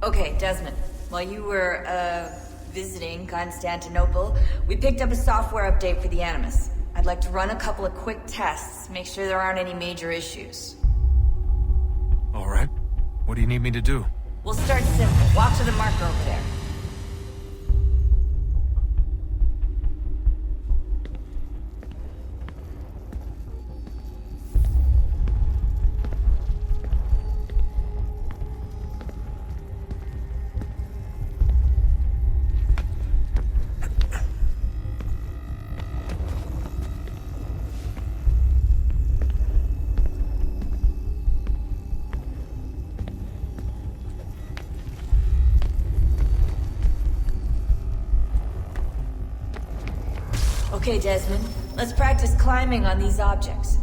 Okay, Desmond. While you were, visiting Constantinople, we picked up a software update for the Animus. I'd like to run a couple of quick tests, make sure there aren't any major issues. All right. What do you need me to do? We'll start simple. Walk to the marker over there. Okay, Desmond. Let's practice climbing on these objects.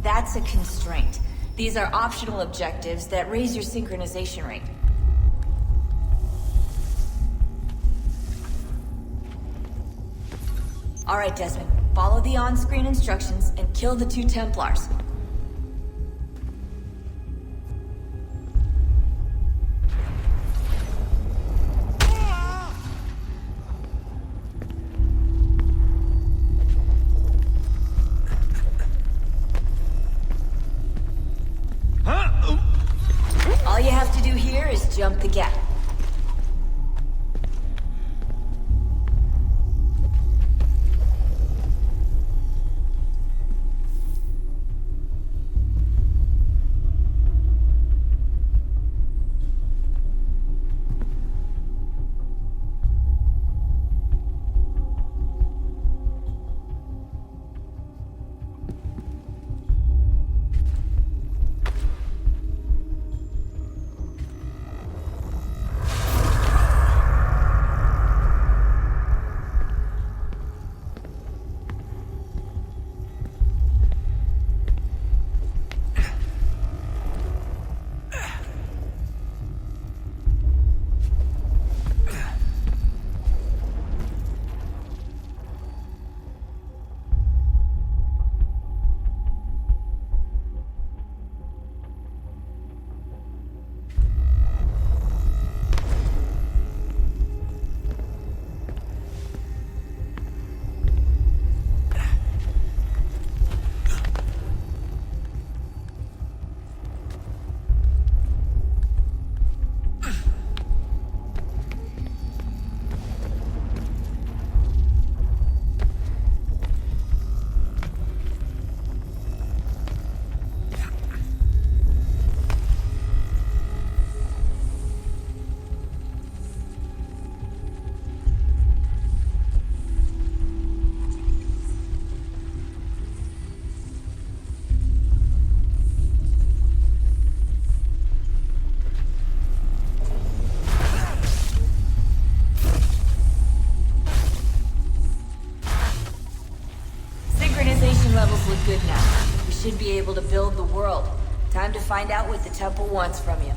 That's a constraint. These are optional objectives that raise your synchronization rate. Alright, Desmond. Follow the on-screen instructions and kill the 2 Templars. All you have to do here is jump the gap. Levels look good now. We should be able to build the world. Time to find out what the temple wants from you.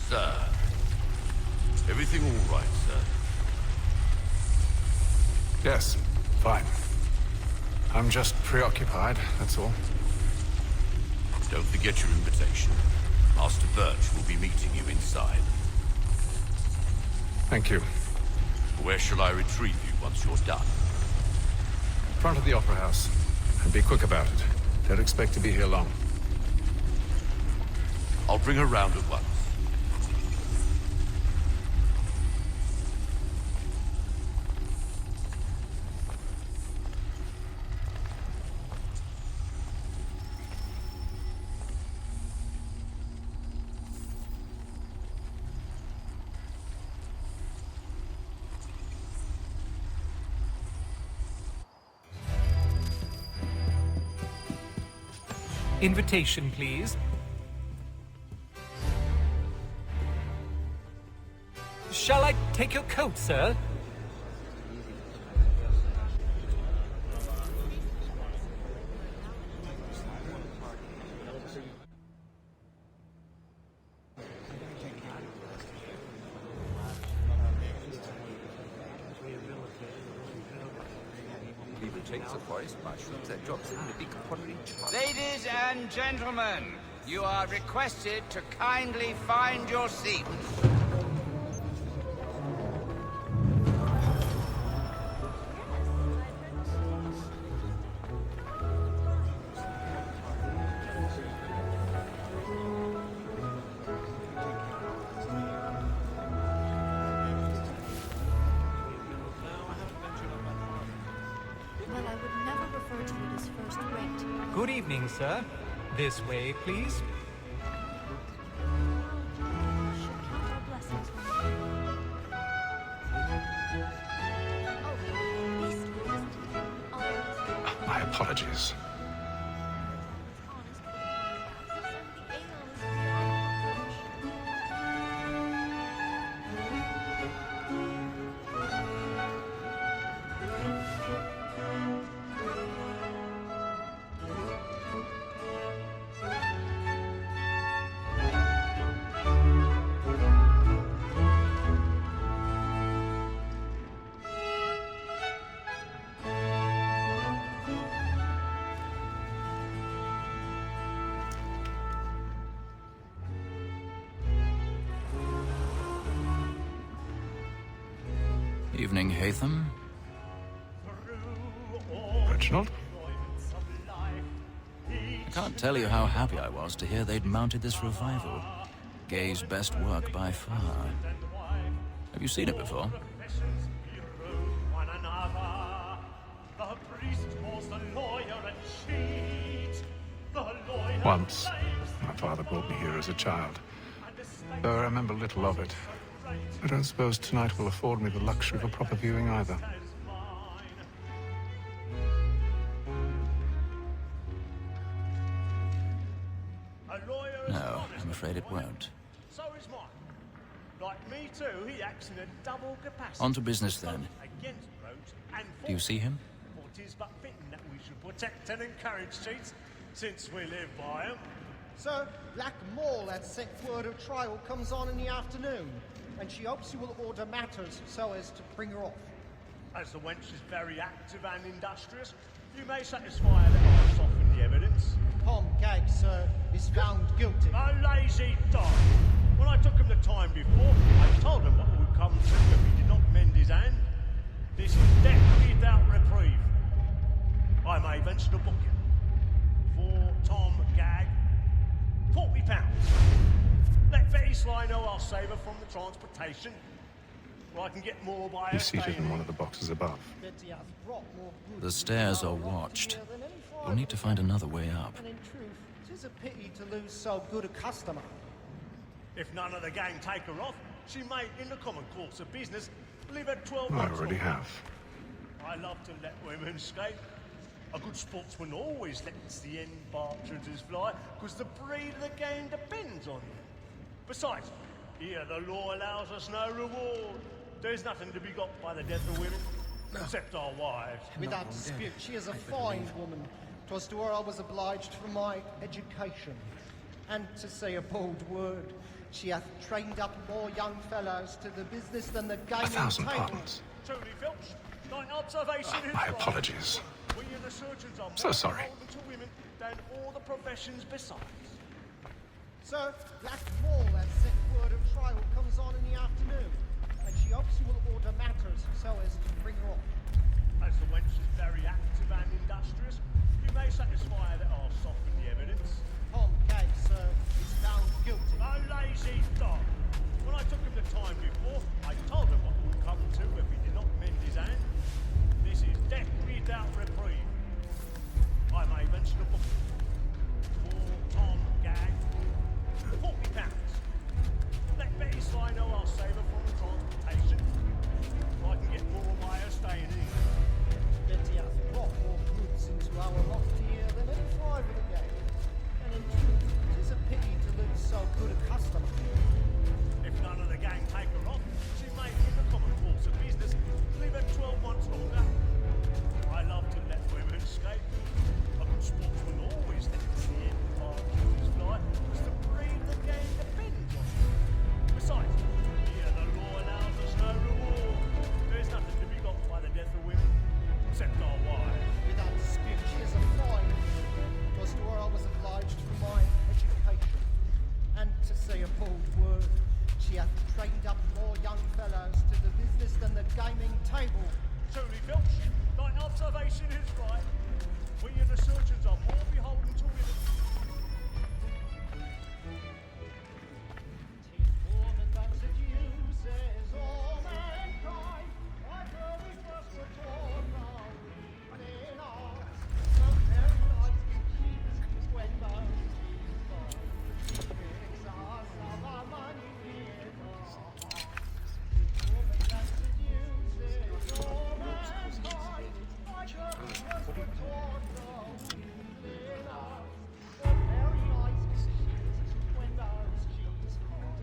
Sir. Everything all right, sir? Yes, fine. I'm just preoccupied, that's all. Don't forget your invitation. Master Birch will be meeting you inside. Thank you. Where shall I retrieve you once you're done? Front of the Opera House. And be quick about it. Don't expect to be here long. I'll bring her round at once. Invitation, please. Shall I take your coat, sir? People take surprise mushrooms that drops in the big porridge. Ladies and gentlemen, you are requested to kindly find your seats. Well, I would never refer to it as first rate. Good evening, sir. This way, please. Should count our blessings when Oh, beastly, isn't it? Always. My apologies. Honest. And the ale is beyond reproach. Evening, Hatham. Reginald? I can't tell you how happy I was to hear they'd mounted this revival. Gay's best work by far. Have you seen it before? Once. My father brought me here as a child. Though I remember little of it. I don't suppose tonight will afford me the luxury of a proper viewing either. No, I'm afraid it won't. So is mine. Like me too, he acts in a double capacity. On to business then. Against roads and Do you see him? For it is but fitting that we should protect and encourage cheats, since we live by 'em. Sir, Black Mall had sent word of trial comes on in the afternoon, and she hopes you will order matters so as to bring her off. As the wench is very active and industrious, you may satisfy her that I'll soften the evidence. Tom Gag, sir, is found guilty. A lazy dog! When I took him the time before, I told him what would come to him if he did not mend his hand. This is death without reprieve. I may venture to book him. For Tom Gag, £40. Let Betty Sly know I'll save her from the transportation. Or I can get more by her He's seated staying in one of the boxes above. Betty has brought more good The stairs are to our watched. here than any We'll need to find another way up. And in truth, 'tis a pity to lose so good a customer. If none of the gang take her off, She may, in the common course of business, live at 12 I months already old. have. I love to let women skate. A good sportsman always lets the end partridges fly, because the breed of the game depends on it. Besides, here the law allows us no reward. There's nothing to be got by the death of women, except our wives. Without dispute, she is a fine woman. 'Twas to her I was obliged for my education. And to say a bold word, she hath trained up more young fellows to the business than the gaming 1,000 table. pardons. Truly, Filch, thy observation is My right. apologies. We and the surgeons are So more sorry. beholden to women than all the professions besides. Sir, Black Mall has set word of trial comes on in the afternoon, and she hopes you will order matters so as to bring her off. As the wench is very active and industrious, you may satisfy that I'll soften the evidence. Tom Kay, sir, is found guilty. A lazy dog. When I took him the time before, I told him what would come to if he did not mend his hand. This is death without reprieve. I may mention a book. For Tom Gag, £40. Let Betty Sly know I'll save her from the transportation. I can get more of my staying in. Betty hath brought more goods into our loft here than any private again. And in truth, it is a pity to lose so good a customer. If none of the gang take her off, she may, in the common course of business, live at 12 months longer. I love to let women skate. A good sportsman always lets the end partridges fly, because the breed of the game depends on it. Besides, here the law allows us no reward. There's nothing to be got by the death of women, except our wives. Without dispute, she is a fine woman. 'Twas to her I was obliged for my education. And to say a bold word, she hath trained up more young fellows to the business than the gaming table. Truly, Filch, thy observation is right. We and the surgeons are more beholden to women. Tis woman that seduces all mankind. Like her we first were taught, now within us. Some very nice cheats when those cheats fall. She picks us of our money with us. Tis woman that seduces all mankind. Like her we first were taught, now within us. Some very nice cheats when those cheats fall.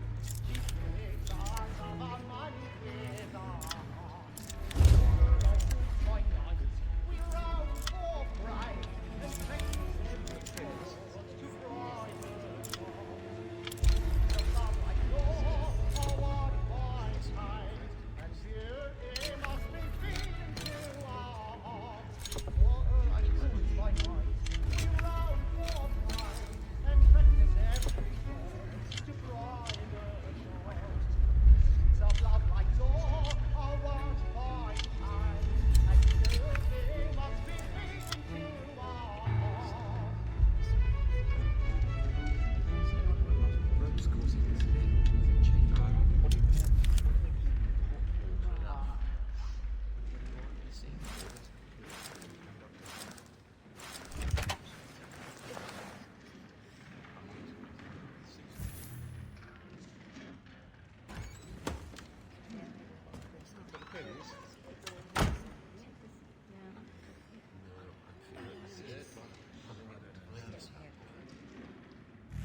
She picks us of our money with us. We roam for prey and take every course to bribe her. The love like law are what wise eyes, and beauty must be feeding to our hearts. Water and food by night, we roam for prey and practice every course to bribe her. Of love like law are what wise eyes, and beauty must be feeding to our hearts.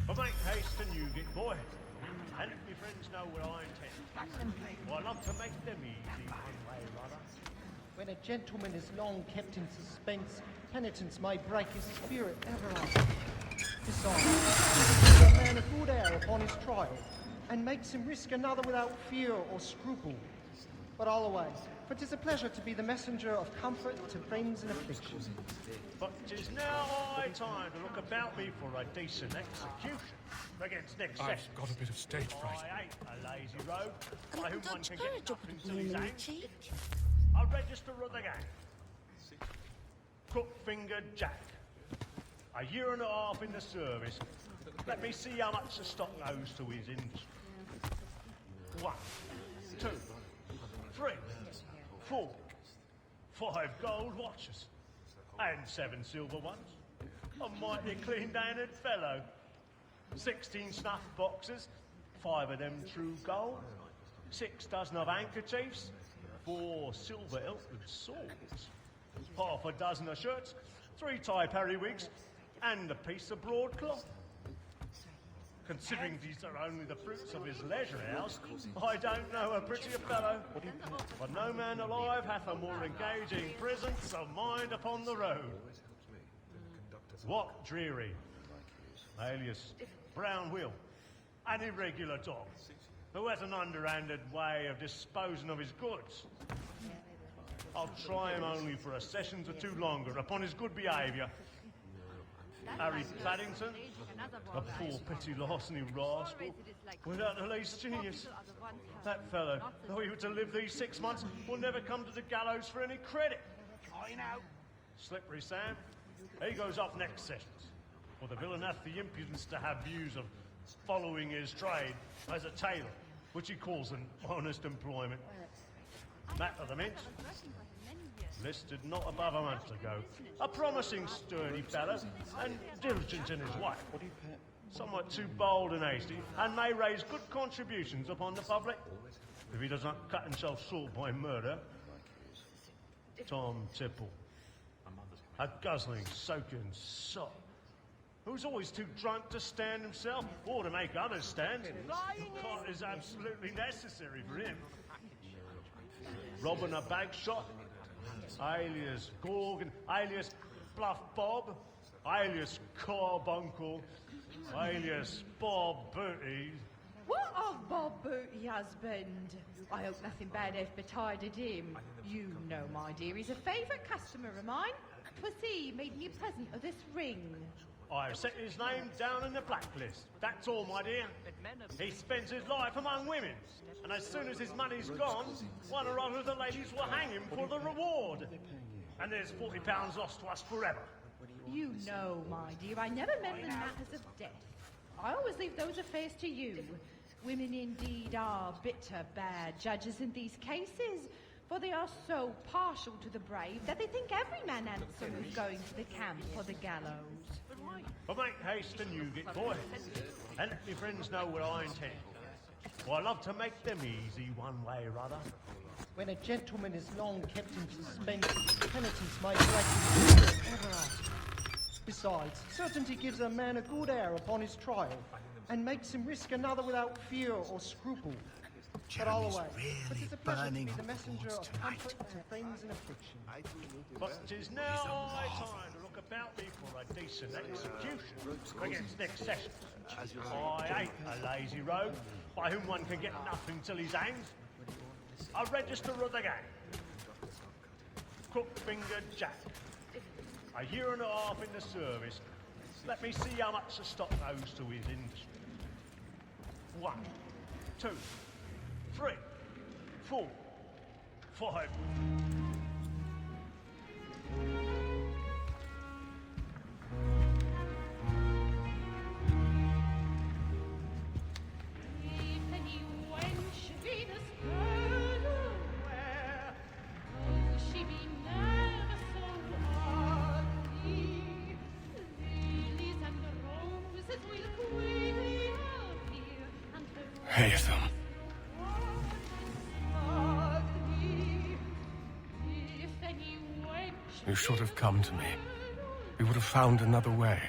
But make haste and you get boy. And if my friends know what I intend, well, I love to make them easy one way or other. When a gentleman is long kept in suspense, penitence may break his spirit everlasting. Besides, he gives a man a good air upon his trial, and makes him risk another without fear or scruple. But all away, for 'tis a pleasure to be the messenger of comfort to friends in affliction. But 'tis now high time to look about me for a decent execution against next session. I've got a bit of stage fright. I ain't a lazy rogue by whom one can Dutch get job nothing with till he's you, hanged. Chief. I'll register of the gang. Crook-fingered Jack. A year and a half in the service. Let me see how much the stock knows to his industry. 1, 2, 3, 4, 5 gold watches. And 7 silver ones. A mighty clean-handed fellow. 16 snuff boxes. 5 of them true gold. 6 dozen of handkerchiefs, 4 silver hilted swords, half a dozen of shirts, 3 tie periwigs, and a piece of broadcloth. Considering these are only the fruits of his leisure house, I don't know a prettier fellow. But no man alive hath a more engaging presence of mind upon the road. Wat Dreary, alias Brown Will, an irregular dog, who has an underhanded way of disposing of his goods. I'll try him only for a session or 2 longer upon his good behaviour. Harry Paddington, a poor petty larceny rascal, without the least genius. That fellow, though he were to live these 6 months, will never come to the gallows for any credit. I know. Slippery Sam, he goes off next sessions, for the villain hath the impudence to have views of following his trade as a tailor, which he calls an honest employment. Matt of the Mint, listed not above a month ago. A promising, sturdy fellow, and diligent in his way. Somewhat too bold and hasty, and may raise good contributions upon the public, if he does not cut himself short by murder. Tom Tipple, a guzzling, soaking sot, who's always too drunk to stand himself, or to make others stand. Cot is absolutely necessary for him. Robbing a bag shot, alias Gorgon, alias Bluff Bob, alias Carbuncle, alias Bob Booty. What of Bob Booty, husband? I hope nothing bad hath betided him. You know, my dear, he's a favourite customer of mine. 'Twas he made me a present of this ring. I've set his name down in the blacklist. That's all, my dear. He spends his life among women, and as soon as his money's gone, one or other of the ladies will hang him for the reward. And there's £40 lost to us forever. You know, my dear, I never meddle in matters of death. I always leave those affairs to you. Women indeed are bitter bad judges in these cases, for they are so partial to the brave that they think every man handsome is going to the camp or the gallows. But make haste and you get boy, and let me friends know what I intend. For I love to make them easy one way or other. When a gentleman is long kept in suspense, penalties may break ever ask. Besides, certainty gives a man a good air upon his trial, and makes him risk another without fear or scruple. But I'll away. But it's a pleasure to be the messenger of comfort to friends in affliction. But 'tis now high time to look about me for a decent execution against next session. I ain't a lazy rogue by whom one can get nothing till he's hanged. A register of the gang. Crook-fingered Jack. A year and a half in the service. Let me see how much the stock owes to his industry. 1, 2, 3, 4, 5. Haytham. You should have come to me. We would have found another way.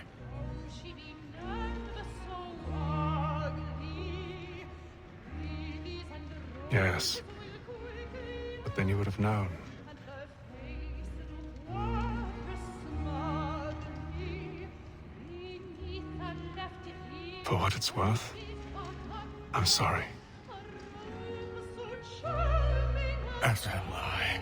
Yes. But then you would have known. For what it's worth, I'm sorry. As am I.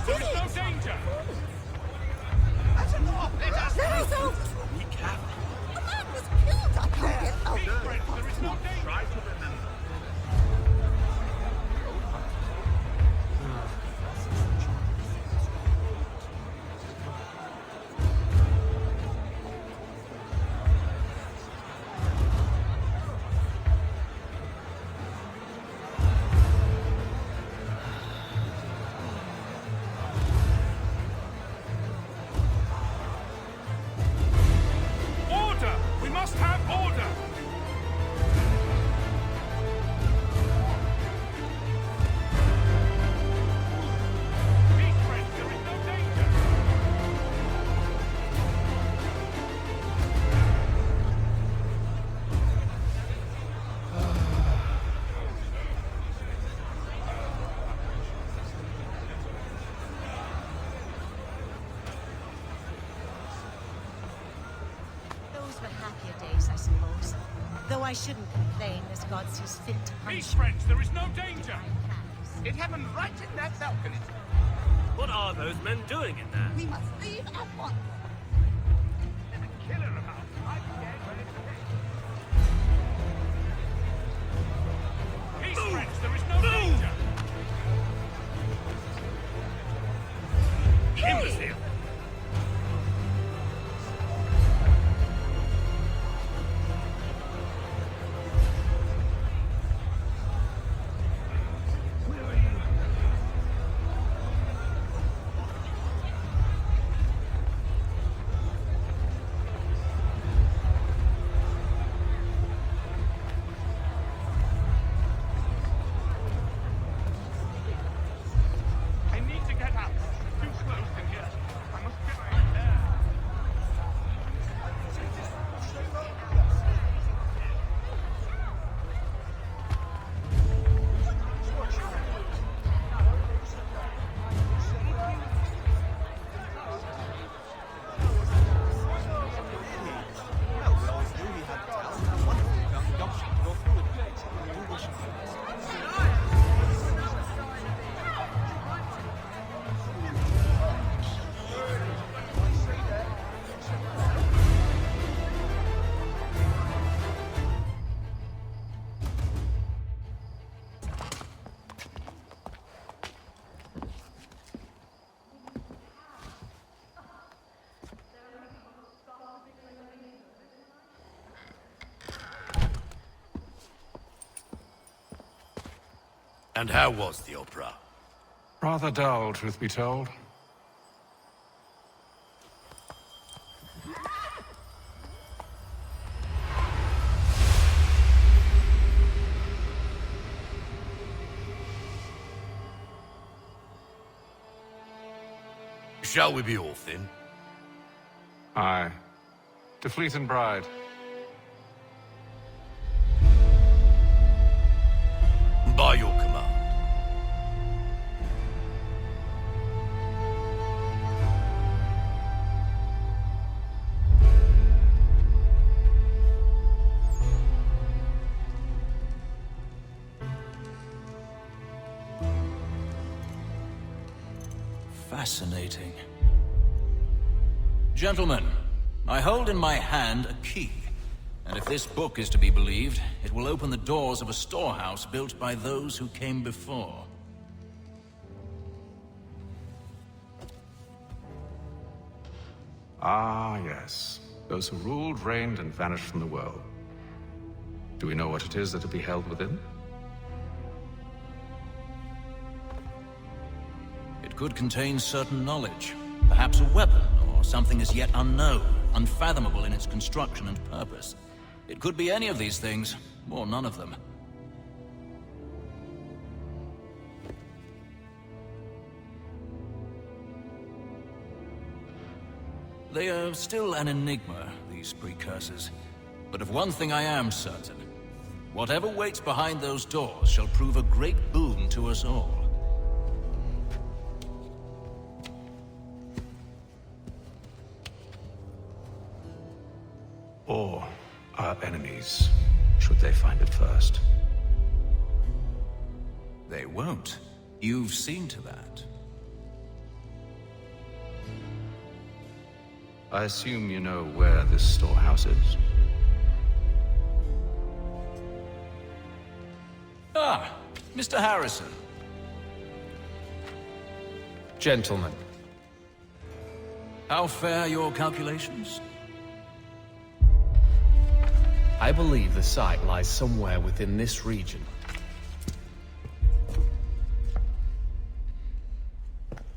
There is no danger! That's enough! Let us There Be careful. A man was killed up there. Oh, There is no danger! Try to remember. Order! We must have order! Peace, friends, there is no danger! Those were happier days, I suppose. Though I shouldn't complain, as God sees fit to punish Peace, friends, there is no danger! It happened right in that balcony. What are those men doing in there? We must leave at once. There's a killer about. I'm dead, but it's Peace, friends, there is no danger! Imbecile! I need to get out. Too close in here. I must get out there. And how was the opera? Rather dull, truth be told. Shall we be off then? Aye. To Fleet and Bride. By your command. Fascinating. Gentlemen, I hold in my hand a key. And if this book is to be believed, it will open the doors of a storehouse built by those who came before. Ah, yes. Those who ruled, reigned, and vanished from the world. Do we know what it is that will be held within? It could contain certain knowledge. Perhaps a weapon, or something as yet unknown, unfathomable in its construction and purpose. It could be any of these things, or none of them. They are still an enigma, these precursors. But of one thing I am certain. Whatever waits behind those doors shall prove a great boon to us all. Or our enemies, should they find it first. They won't. You've seen to that. I assume you know where this storehouse is? Ah, Mr. Harrison. Gentlemen, How fare your calculations? I believe the site lies somewhere within this region.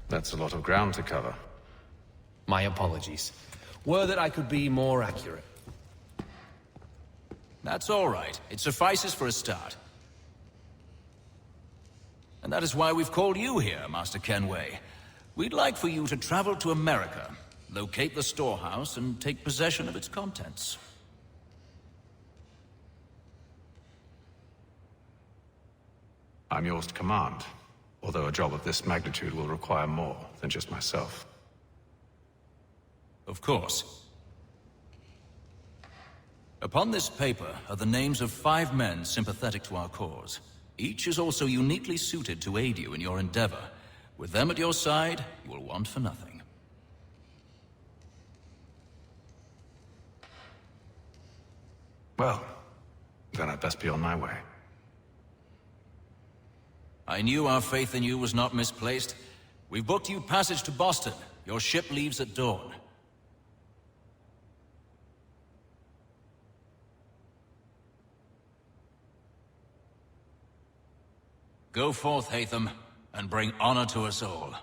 That's a lot of ground to cover. My apologies. Were that I could be more accurate. That's all right. It suffices for a start. And that is why we've called you here, Master Kenway. We'd like for you to travel to America, locate the storehouse, and take possession of its contents. I'm yours to command, although a job of this magnitude will require more than just myself. Of course. Upon this paper are the names of 5 men sympathetic to our cause. Each is also uniquely suited to aid you in your endeavor. With them at your side, you will want for nothing. Well, then I'd best be on my way. I knew our faith in you was not misplaced. We've booked you passage to Boston. Your ship leaves at dawn. Go forth, Hatham, and bring honor to us all.